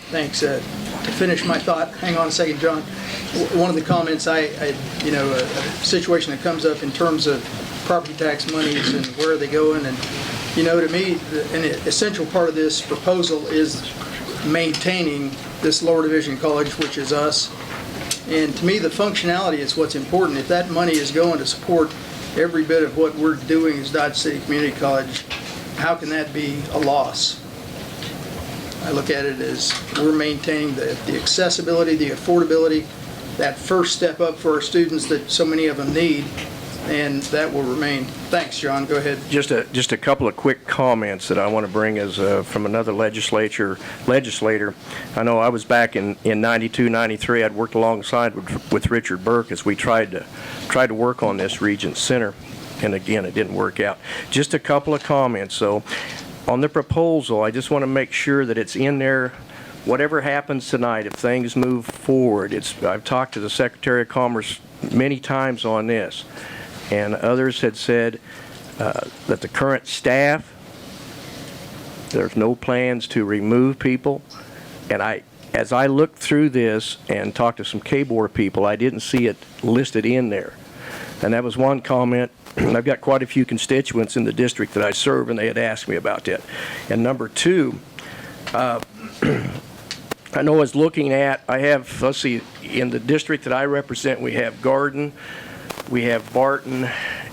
Thanks. To finish my thought, hang on a second, John. One of the comments, a situation that comes up in terms of property tax monies and where are they going, and to me, an essential part of this proposal is maintaining this lower division college, which is us. And to me, the functionality is what's important. If that money is going to support every bit of what we're doing as Dodge City Community College, how can that be a loss? I look at it as we're maintaining the accessibility, the affordability, that first step up for our students that so many of them need, and that will remain. Thanks, John. Go ahead. Just a couple of quick comments that I want to bring as from another legislator. I know I was back in 92, 93. I'd worked alongside with Richard Burke as we tried to work on this Regent Center, and again, it didn't work out. Just a couple of comments. So, on the proposal, I just want to make sure that it's in there. Whatever happens tonight, if things move forward, I've talked to the Secretary of Commerce many times on this, and others had said that the current staff, there's no plans to remove people. And as I looked through this and talked to some K-Board people, I didn't see it listed in there. And that was one comment. I've got quite a few constituents in the district that I serve, and they had asked me about that. And number two, I know I was looking at, let's see, in the district that I represent, we have Garden, we have Barton,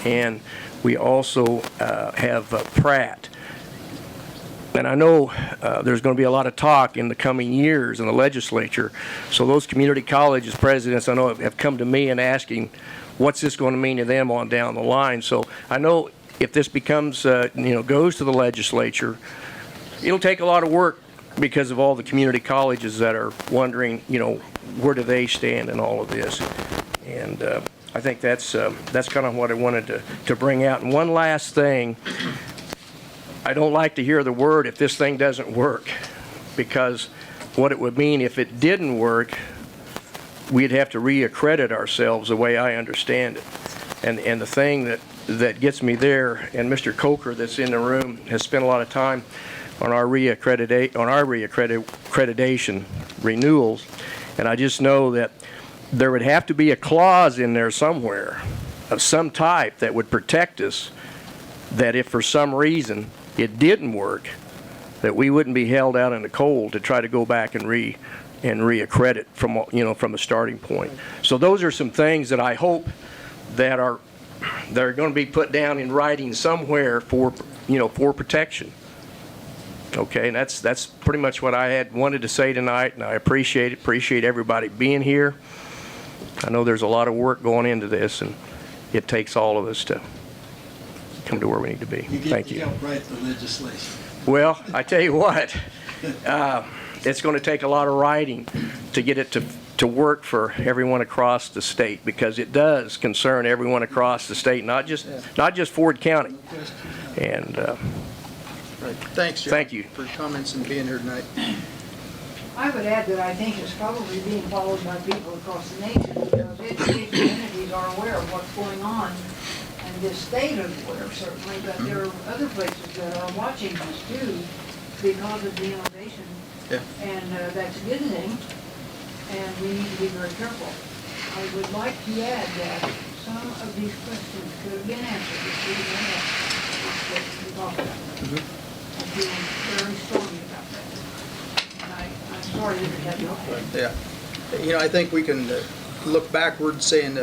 and we also have Pratt. And I know there's going to be a lot of talk in the coming years in the legislature. So those community colleges presidents, I know, have come to me and asking, what's this going to mean to them on down the line? So I know if this becomes, goes to the legislature, it'll take a lot of work because of all the community colleges that are wondering, where do they stand in all of this? And I think that's kind of what I wanted to bring out. And one last thing, I don't like to hear the word if this thing doesn't work, because what it would mean if it didn't work, we'd have to reaccredit ourselves the way I understand it. And the thing that gets me there, and Mr. Coker that's in the room has spent a lot of time on our reaccreditation renewals, and I just know that there would have to be a clause in there somewhere of some type that would protect us, that if for some reason it didn't work, that we wouldn't be held out in the cold to try to go back and reaccredit from a starting point. So those are some things that I hope that are going to be put down in writing somewhere for protection. Okay, and that's pretty much what I had wanted to say tonight, and I appreciate everybody being here. I know there's a lot of work going into this, and it takes all of us to come to where we need to be. Thank you. You help write the legislation. Well, I tell you what, it's going to take a lot of writing to get it to work for everyone across the state, because it does concern everyone across the state, not just Ford County. And right. Thanks, John, thank you for your comments and being here tonight. I would add that I think it's probably being followed by people across the nation, because education entities are aware of what's going on, and this state is aware certainly, but there are other places that are watching this too because of the innovation. Yeah. And that's a good thing, and we need to be very careful. I would like to add that some of these questions could have been answered if we didn't have this talk about that. I feel very strongly about that. I'm sorry that it had not. Yeah. I think we can look backward saying,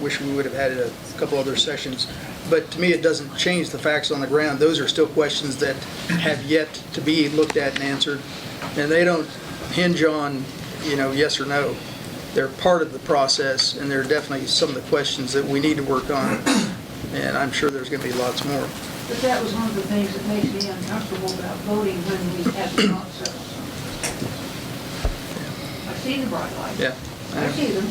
wish we would have had a couple other sessions. But to me, it doesn't change the facts on the ground. Those are still questions that have yet to be looked at and answered. And they don't hinge on, yes or no. They're part of the process, and they're definitely some of the questions that we need to work on. And I'm sure there's going to be lots more. But that was one of the things that makes me uncomfortable about voting when we have not settled something. I see the bright lights. Yeah. I see them.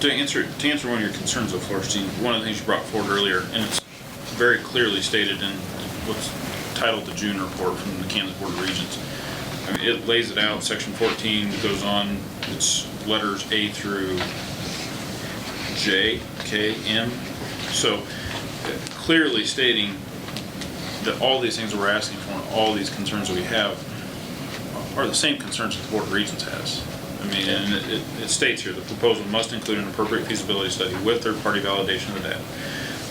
To answer one of your concerns, though, Florstein, one of the things you brought forward earlier, and it's very clearly stated in what's titled the June report from the Kansas Board of Regents. I mean, it lays it out. Section 14 goes on. It's letters A through J, K, M. So clearly stating that all these things that we're asking for, and all these concerns that we have, are the same concerns that the Board of Regents has. I mean, and it states here, the proposal must include an appropriate feasibility study with third-party validation of the data.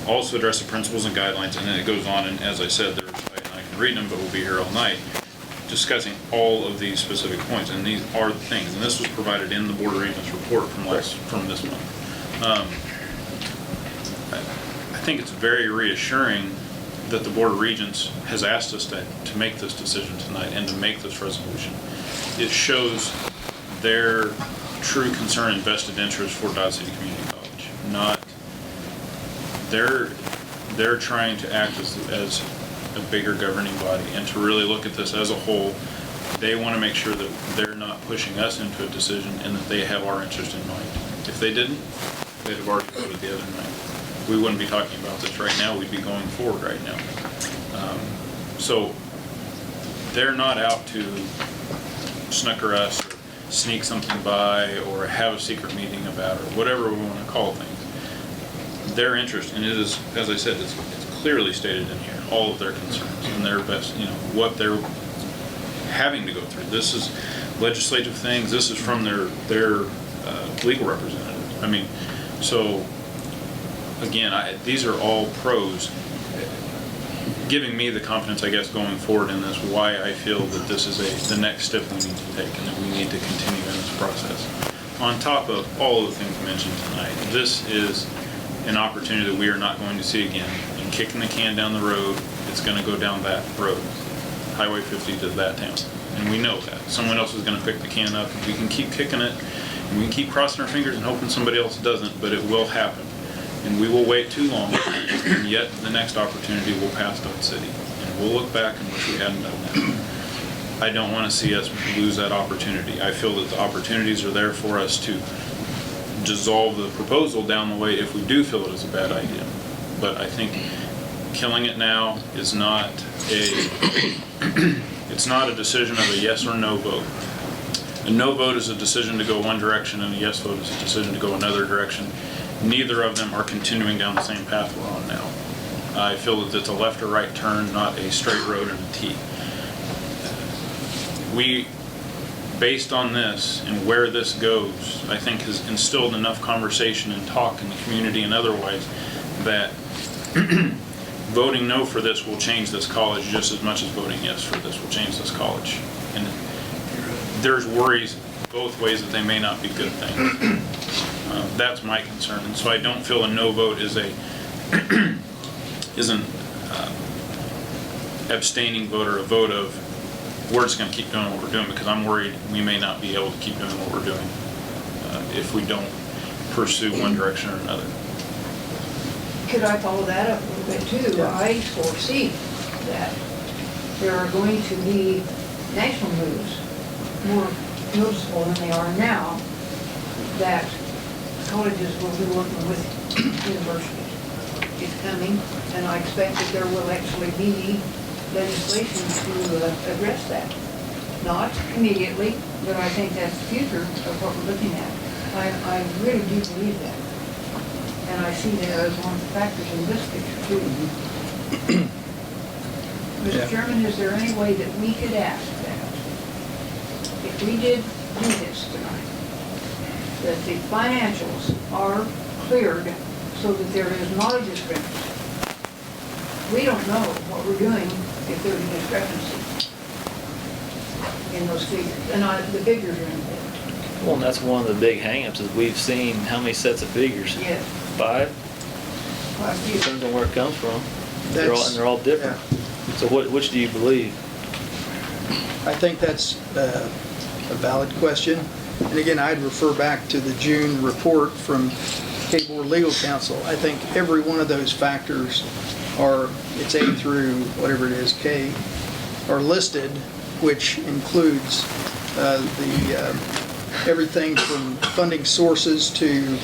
Also address the principles and guidelines, and then it goes on, and as I said, I can read them, but we'll be here all night, discussing all of these specific points, and these are the things, and this was provided in the Board of Regents report from this month. I think it's very reassuring that the Board of Regents has asked us to make this decision tonight and to make this resolution. It shows their true concern and vested interest for Dodge City Community College. Not, they're trying to act as a bigger governing body and to really look at this as a whole. They want to make sure that they're not pushing us into a decision and that they have our interest in mind. If they didn't, they'd have already voted the other night. We wouldn't be talking about this right now, we'd be going forward right now. So they're not out to snooker us or sneak something by or have a secret meeting about it or whatever we want to call things. Their interest, and it is, as I said, it's clearly stated in here, all of their concerns and their best, what they're having to go through. This is legislative things, this is from their legal representatives. I mean, so again, these are all pros, giving me the confidence, I guess, going forward in this, why I feel that this is the next step we need to take and that we need to continue in this process. On top of all of the things mentioned tonight, this is an opportunity that we are not going to see again. And kicking the can down the road, it's going to go down that road, Highway 50 to that town. And we know that. Someone else is going to pick the can up, and we can keep kicking it, and we can keep crossing our fingers and hoping somebody else doesn't, but it will happen. And we will wait too long, and yet the next opportunity will pass Dodge City. And we'll look back and wish we hadn't done that. I don't want to see us lose that opportunity. I feel that the opportunities are there for us to dissolve the proposal down the way if we do feel it is a bad idea. But I think killing it now is not it's not a decision of a yes or no vote. A no vote is a decision to go one direction, and a yes vote is a decision to go another direction. Neither of them are continuing down the same path we're on now. I feel that it's a left or right turn, not a straight road and a T. We, based on this and where this goes, I think has instilled enough conversation and talk in the community and otherwise that voting no for this will change this college just as much as voting yes for this will change this college. And there's worries both ways that they may not be good things. That's my concern, and so I don't feel a no vote is an abstaining vote or a vote of we're just going to keep doing what we're doing, because I'm worried we may not be able to keep doing what we're doing if we don't pursue one direction or another. Could I follow that up a little bit too? Yeah. I foresee that there are going to be national moves more noticeable than they are now, that colleges will be working with universities. It's coming, and I expect that there will actually be legislation to address that. Not immediately, but I think that's the future of what we're looking at. I really do believe that. And I see that as one of the factors in this picture too. Mr. Chairman, is there any way that we could ask that, if we did do this tonight, that the financials are cleared so that there is not a discrepancy? We don't know what we're doing if there's a discrepancy in those figures, and the figures are important. Well, and that's one of the big hangups is we've seen how many sets of figures? Yes. 5? Quite a few. Depends on where it comes from. That's- They're all different. So which do you believe? I think that's a valid question. And again, I'd refer back to the June report from K Board Legal Counsel. I think every one of those factors it's A through whatever it is, K, are listed, which includes everything from funding sources to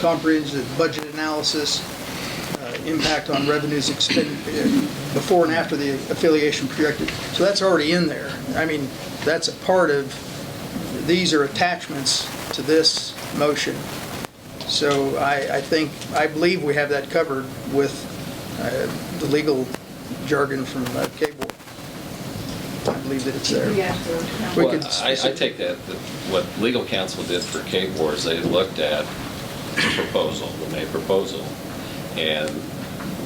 comprehensive budget analysis, impact on revenues before and after the affiliation projected. So that's already in there. I mean, that's a part of, these are attachments to this motion. So I believe we have that covered with the legal jargon from K-Board. I believe that it's there. We asked the We council. could I take that what legal counsel did for K-4 is they looked at the proposal, the May proposal, and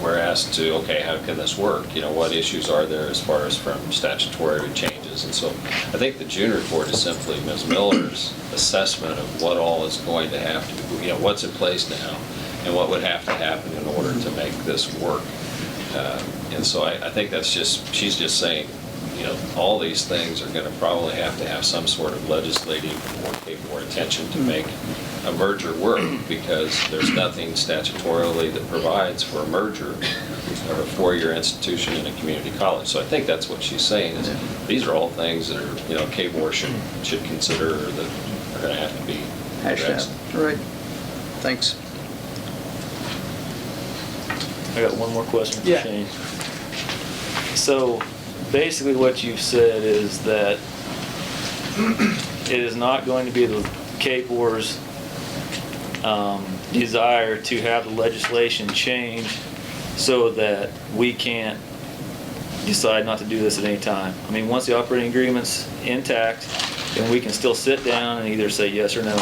we're asked to, okay, how can this work? You know, what issues are there as far as from statutory changes? And so I think the June report is simply Ms. Miller's assessment of what all is going to have to, you know, what's in place now and what would have to happen in order to make this work. And so I think that's just, she's just saying, you know, all these things are going to probably have to have some sort of legislative or capable attention to make a merger work, because there's nothing statutorily that provides for a merger of a four-year institution and a community college. So I think that's what she's saying, is these are all things that are, you know, K-Board should consider, or that are going to have to be addressed. All right. Thanks. I got one more question for Yeah. Shane. So basically what you've said is that it is not going to be the K-Board's desire to have the legislation change so that we can't decide not to do this at any time. I mean, once the operating agreement's intact, then we can still sit down and either say yes or no.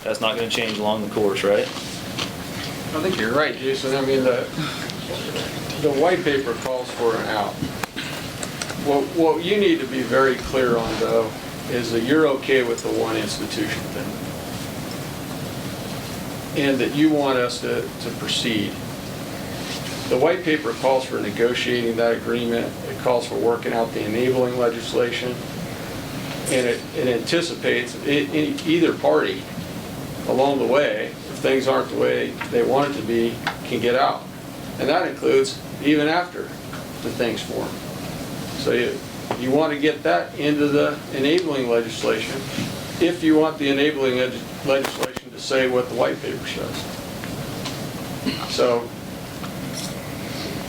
That's not gonna change along the course, right? I think you're right, Jason. I mean, the white paper calls for an out. What you need to be very clear on, though, is that you're okay with the one institution thing. And that you want us to proceed. The white paper calls for negotiating that agreement. It calls for working out the enabling legislation. And it anticipates either party along the way, if things aren't the way they want it to be, can get out. And that includes even after the things form. So you want to get that into the enabling legislation if you want the enabling legislation to say what the white paper says. So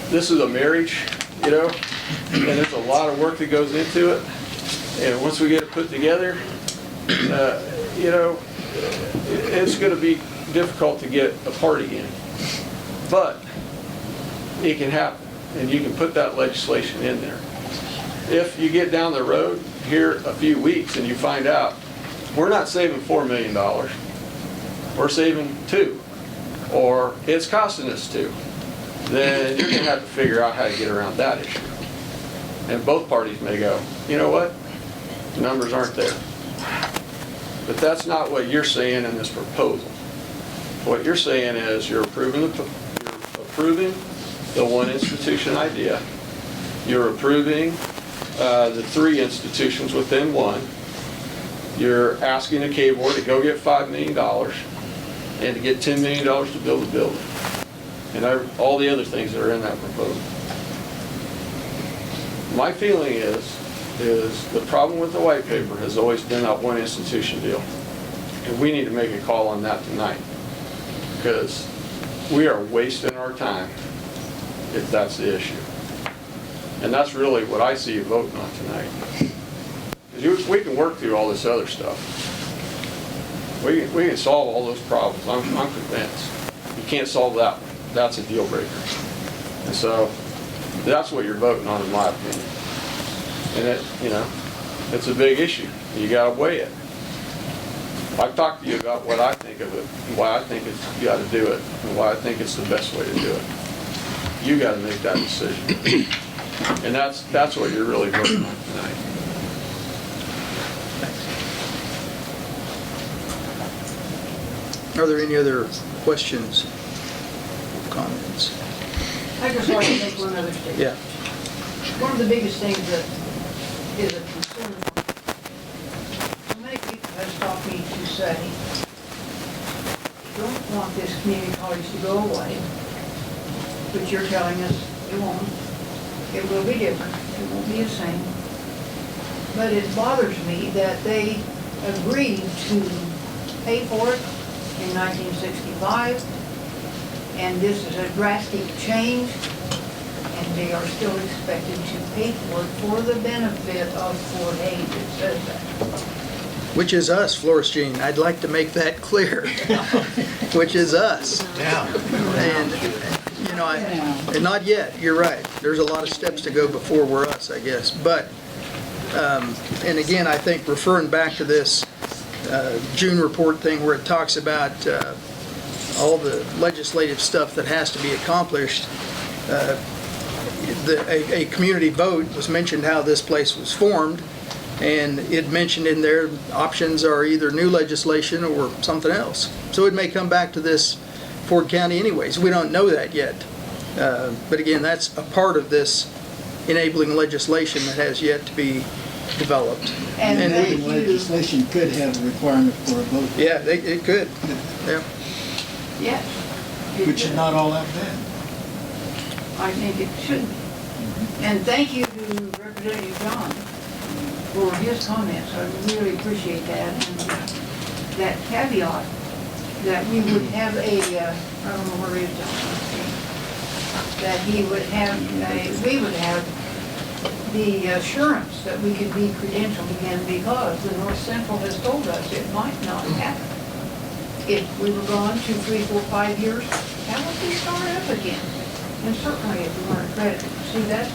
this is a marriage, you know, and there's a lot of work that goes into it. And once we get it put together, you know, it's going to be difficult to get a party in. But it can happen, and you can put that legislation in there. If you get down the road here a few weeks and you find out, we're not saving $4 million, we're saving $2 million, or it's costing us $2 million, then you're going to have to figure out how to get around that issue. And both parties may go, you know what, the numbers aren't there. But that's not what you're saying in this proposal. What you're saying is you're approving the one institution idea. You're approving the 3 institutions within one. You're asking the K-Board to go get $5 million and to get $10 million to build a building. And all the other things that are in that proposal. My feeling is the problem with the white paper has always been that one institution deal. And we need to make a call on that tonight, because we are wasting our time if that's the issue. And that's really what I see you voting on tonight. Because we can work through all this other stuff. We can solve all those problems, I'm convinced. You can't solve that one. That's a deal breaker. And so that's what you're voting on, in my opinion. And it, you know, it's a big issue. You gotta weigh it. I've talked to you about what I think of it, and why I think you gotta do it, and why I think it's the best way to do it. You gotta make that decision. And that's what you're really voting on tonight. Are there any other questions, comments? I just like to make one other statement. Yeah. One of the biggest things that is a concern, so many people have stopped me to say, you don't want this community college to go away, but you're telling us it won't. It will be different, it won't be the same. But it bothers me that they agreed to pay for it in 1965, and this is a drastic change, and they are still expected to pay for it for the benefit of Fort Hays. It says that. Which is us, Florence Jean. I'd like to make that clear. Which is us. Yeah. And you know, not yet, you're right. There's a lot of steps to go before we're us, I guess. But, and again, I think referring back to this June report thing where it talks about all the legislative stuff that has to be accomplished, a community vote was mentioned how this place was formed, and it mentioned in there options are either new legislation or something else. So it may come back to this Ford County anyways. We don't know that yet. But again, that's a part of this enabling legislation that has yet to be developed. And And thank we- you. Legislation could have a requirement for a vote, Yeah, it could. Yeah. Yes. it which is did. not all that bad. I think it should be. And thank you to Representative John for his comments. I really appreciate that. And that caveat that we would have a, I don't know where he is, that he would have, we would have the assurance that we could be credentialed again because the North Central has told us it might not happen. If we were gone 2, 3, 4, 5 years, how would we start up again? And certainly if we weren't accredited. See, that's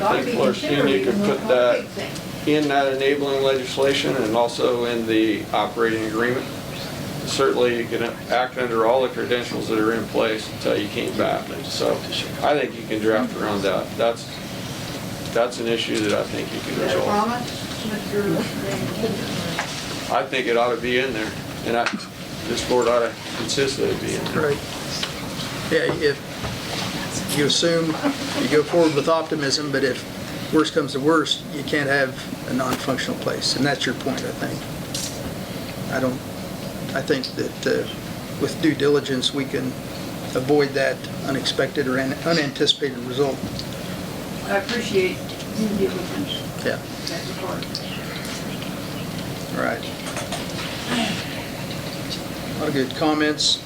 got to be think, Florstein, considered you even could though put it's not a that big thing. in that enabling legislation and also in the operating agreement. Certainly, you can act under all the credentials that are in place until you came back. So I think you can draft around that. That's an issue that I think you can Is that a resolve. promise, Mr. I think it ought to be in there, and this board ought to insist that it be in there. Right. Yeah, if you assume, you go forward with optimism, but if worst comes to worst, you can't have a non-functional place, and that's your point, I think. I think that with due diligence, we can avoid that unexpected or unanticipated result. I appreciate due diligence. Yeah, That's a part. all right. A lot of good comments.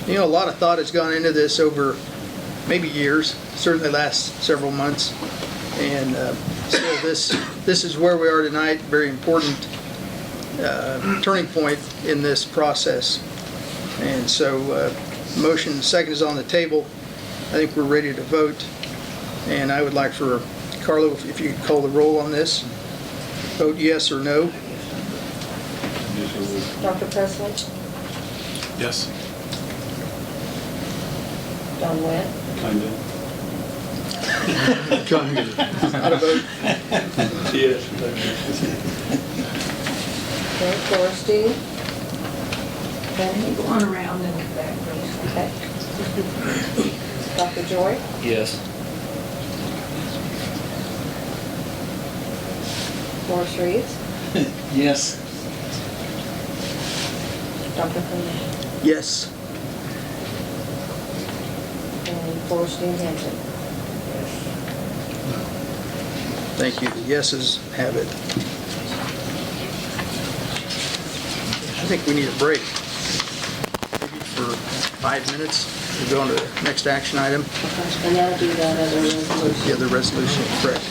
You know, a lot of thought has gone into this over maybe years, certainly last several months. And so this is where we are tonight, very important turning point in this process. And so motion second is on the table. I think we're ready to vote. And I would like for Carlo, if you could call the roll on this, vote yes or no. Dr. Presley? Yes. Don Webb? Not a vote. Okay, Florstein? Benny? Go on around and get back, please. Okay. Dr. Joy? Yes. Forrest Reeves? Yes. Dr. Finley? Yes. And Florstein Hampton? Thank you. The yeses have it. I think we need a break. Maybe for 5 minutes to go on to the next action item. And that'll be that other resolution. The other resolution, correct.